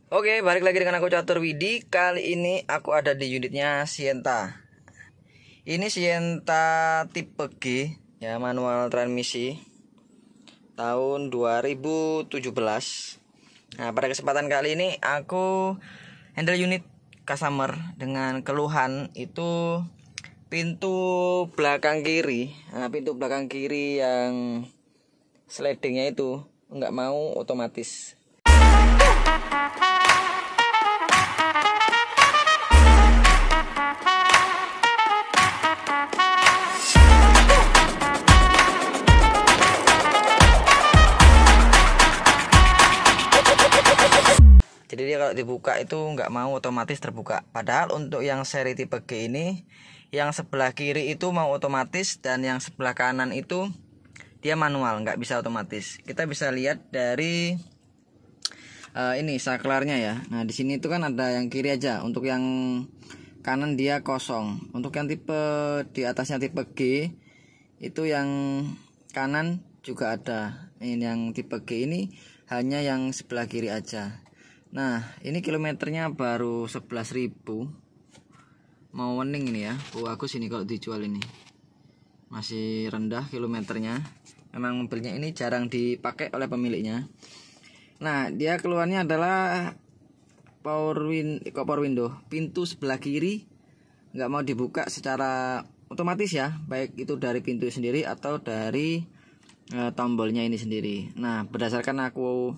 Oke, balik lagi dengan aku Catur Widi. Kali ini aku ada di unitnya Sienta. Ini Sienta tipe G, ya, manual transmisi tahun 2017. Nah, pada kesempatan kali ini aku handle unit customer dengan keluhan itu pintu belakang kiri. Nah, pintu belakang kiri yang slidingnya itu nggak mau otomatis. Jadi dia kalau dibuka itu nggak mau otomatis terbuka. Padahal untuk yang seri tipe G ini, yang sebelah kiri itu mau otomatis dan yang sebelah kanan itu dia manual, nggak bisa otomatis. Kita bisa lihat dari ini saklarnya ya. Nah di sini itu kan ada yang kiri aja. Untuk yang kanan dia kosong. Untuk yang tipe di atasnya tipe G itu yang kanan juga ada. Ini yang tipe G ini hanya yang sebelah kiri aja. Nah ini kilometernya baru 11.000. Mau wening ini ya. Bagus ini kalau dijual ini. Masih rendah kilometernya. Memang mobilnya ini jarang dipakai oleh pemiliknya. Nah dia keluarnya adalah power window. Pintu sebelah kiri nggak mau dibuka secara otomatis ya. Baik itu dari pintu sendiri atau dari tombolnya ini sendiri. Nah berdasarkan aku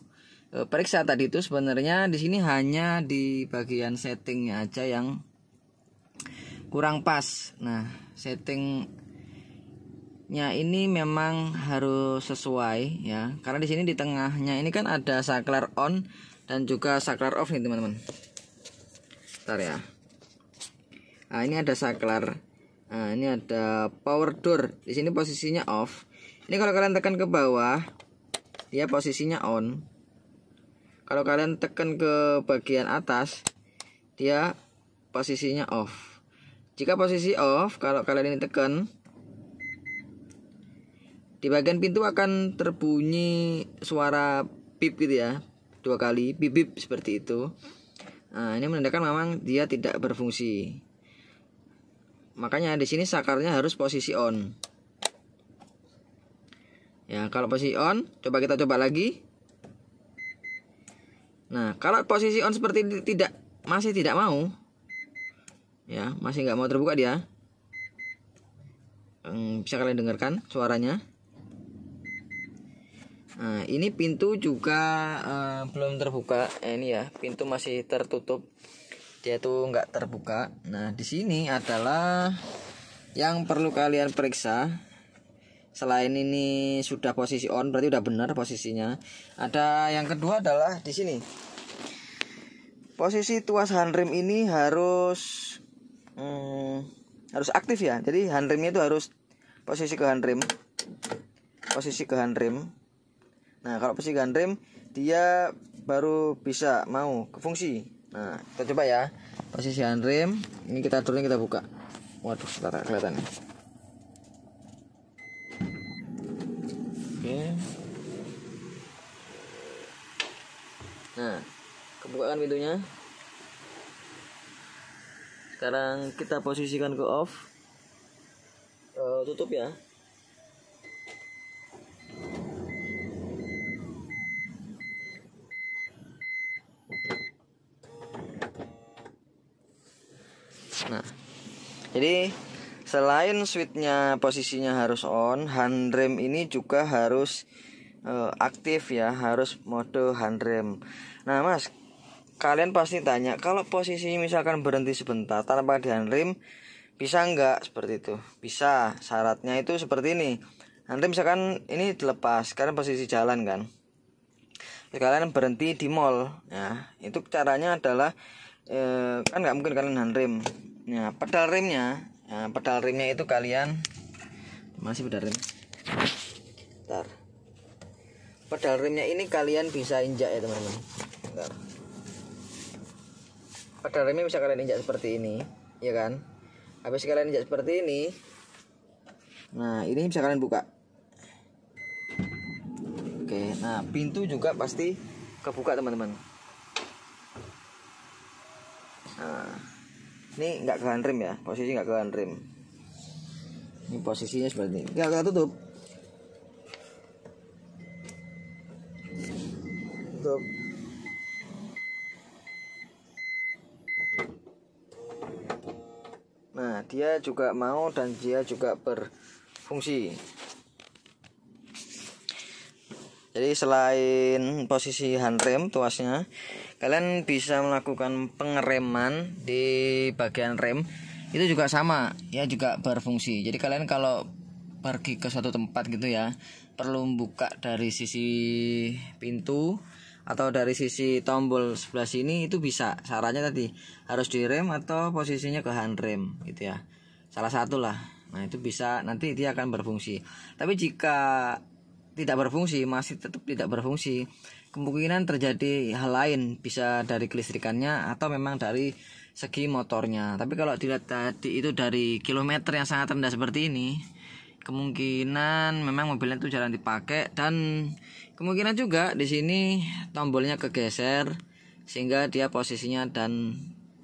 periksa tadi itu sebenarnya di sini hanya di bagian settingnya aja yang kurang pas. Nah settingnya ini memang harus sesuai ya, karena di sini di tengahnya ini kan ada saklar on dan juga saklar off nih teman-teman. Bentar ya. Nah ini ada saklar. Nah ini ada power door. Di sini posisinya off. Ini kalau kalian tekan ke bawah dia posisinya on. Kalau kalian tekan ke bagian atas, dia posisinya off. Jika posisi off, kalau kalian ini tekan, di bagian pintu akan terbunyi suara bip gitu ya, 2 kali bip bip seperti itu. Nah, ini menandakan memang dia tidak berfungsi. Makanya di sini sakarnya harus posisi on. Ya, kalau posisi on, kita coba lagi. Nah kalau posisi on seperti ini masih tidak mau ya, masih nggak mau terbuka dia. Bisa kalian dengarkan suaranya. Nah ini pintu juga belum terbuka. Ini ya pintu masih tertutup, dia tuh nggak terbuka. Nah di sini adalah yang perlu kalian periksa. Selain ini sudah posisi on, berarti udah benar posisinya. Ada yang kedua adalah di sini. Posisi tuas handrem ini harus aktif ya. Jadi handremnya itu harus posisi ke handrem. Nah, kalau posisi ke handrem dia baru bisa mau ke fungsi. Nah, kita coba ya. Posisi handrem, ini kita turunin, kita buka. Waduh, sebentar kelihatan. Oke. Nah, kebuka kan pintunya. Sekarang kita posisikan ke off. Tutup ya. Nah, jadi selain switchnya posisinya harus on, handrem ini juga harus aktif ya, harus mode handrem. Nah mas, kalian pasti tanya, kalau posisi misalkan berhenti sebentar tanpa di handrem bisa nggak seperti itu? Bisa, syaratnya itu seperti ini. Handrem misalkan ini dilepas, kalian posisi jalan kan, kalian berhenti di mall ya, itu caranya adalah kan nggak mungkin kalian handrem ya, pedal remnya itu kalian masih pedal rem. Bentar. Pedal remnya ini kalian bisa injak ya teman-teman. Bentar. Pedal remnya bisa kalian injak seperti ini, ya kan? Habis kalian injak seperti ini, nah ini bisa kalian buka. Oke, nah pintu juga pasti kebuka teman-teman. Nah, ini nggak ke handrem ya, posisi nggak ke handrem. Ini posisinya seperti ini. Kita tutup. Tutup. Nah, dia juga mau dan dia juga berfungsi. Jadi selain posisi handrem tuasnya, kalian bisa melakukan pengereman di bagian rem. Itu juga sama, ya juga berfungsi. Jadi kalian kalau pergi ke suatu tempat gitu ya, perlu buka dari sisi pintu atau dari sisi tombol sebelah sini, itu bisa. Sarannya tadi harus direm atau posisinya ke handrem gitu ya. Salah satu lah. Nah, itu bisa, nanti dia akan berfungsi. Tapi jika tidak berfungsi, masih tetap tidak berfungsi, kemungkinan terjadi hal lain, bisa dari kelistrikannya atau memang dari segi motornya. Tapi kalau dilihat tadi itu dari kilometer yang sangat rendah seperti ini, kemungkinan memang mobilnya itu jarang dipakai, dan kemungkinan juga di sini tombolnya kegeser sehingga dia posisinya dan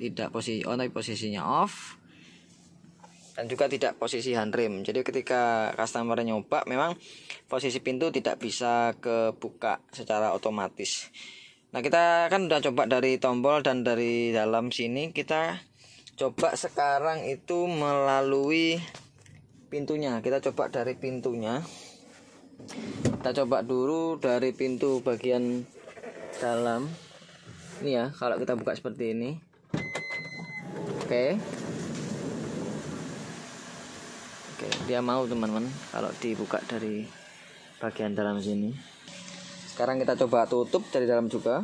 tidak posisi on tapi posisinya off, dan juga tidak posisi handrem. Jadi ketika customer nyoba, memang posisi pintu tidak bisa kebuka secara otomatis. Nah, kita kan udah coba dari tombol dan dari dalam sini. Kita coba sekarang itu melalui pintunya. Kita coba dari pintunya. Kita coba dulu dari pintu bagian dalam. Ini ya, kalau kita buka seperti ini. Oke, dia mau teman-teman kalau dibuka dari bagian dalam sini. Sekarang kita coba tutup dari dalam juga.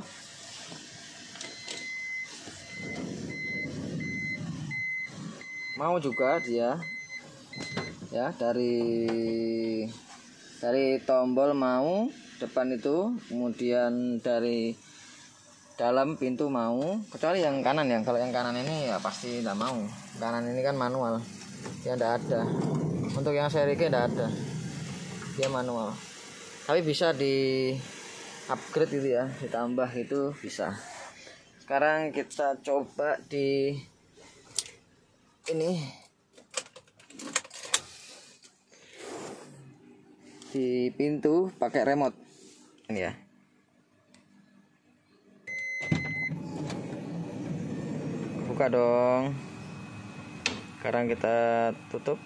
Mau juga dia ya, dari tombol mau depan itu, kemudian dari dalam pintu mau, kecuali yang kanan ya. Kalau yang kanan ini ya pasti tidak mau. Kanan ini kan manual, ya tidak ada. Untuk yang seri K tidak ada, dia manual. Tapi bisa di upgrade gitu ya, ditambah itu bisa. Sekarang kita coba di ini, di pintu pakai remote ini ya. Buka dong. Sekarang kita tutup.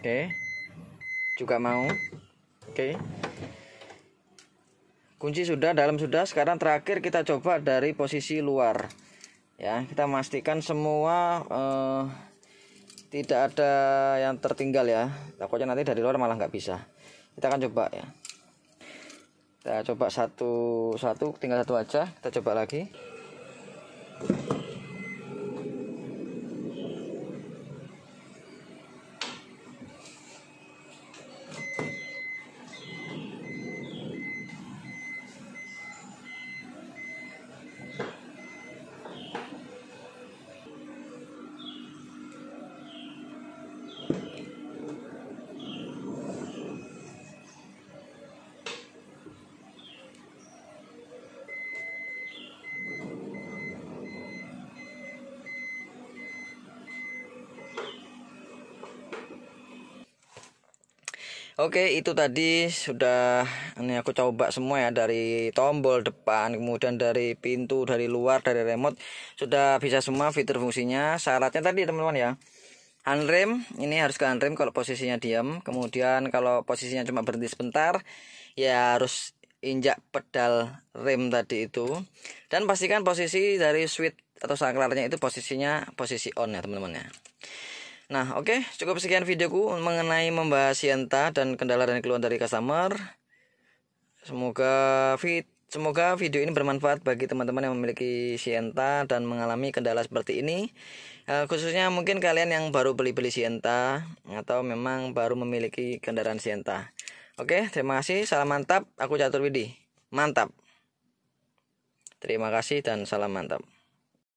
Oke, juga mau. Oke, kunci sudah, dalam sudah. Sekarang terakhir kita coba dari posisi luar ya. Kita pastikan semua tidak ada yang tertinggal ya, takutnya nanti dari luar malah nggak bisa. Kita akan coba ya. Kita coba satu, tinggal satu aja. Kita coba lagi. Oke, itu tadi sudah ini aku coba semua ya, dari tombol depan, kemudian dari pintu, dari luar, dari remote, sudah bisa semua fitur fungsinya. Syaratnya tadi teman-teman ya, handrem, ini harus ke handrem kalau posisinya diam. Kemudian kalau posisinya cuma berhenti sebentar, ya harus injak pedal rem tadi itu. Dan pastikan posisi dari switch atau saklarnya itu posisinya posisi on ya teman-teman ya. Nah, oke, cukup sekian videoku mengenai membahas Sienta dan kendala dan keluhan dari customer. Semoga video ini bermanfaat bagi teman-teman yang memiliki Sienta dan mengalami kendala seperti ini. Khususnya mungkin kalian yang baru beli Sienta atau memang baru memiliki kendaraan Sienta. Oke, terima kasih. Salam mantap. Aku Catur Widi. Mantap. Terima kasih dan salam mantap.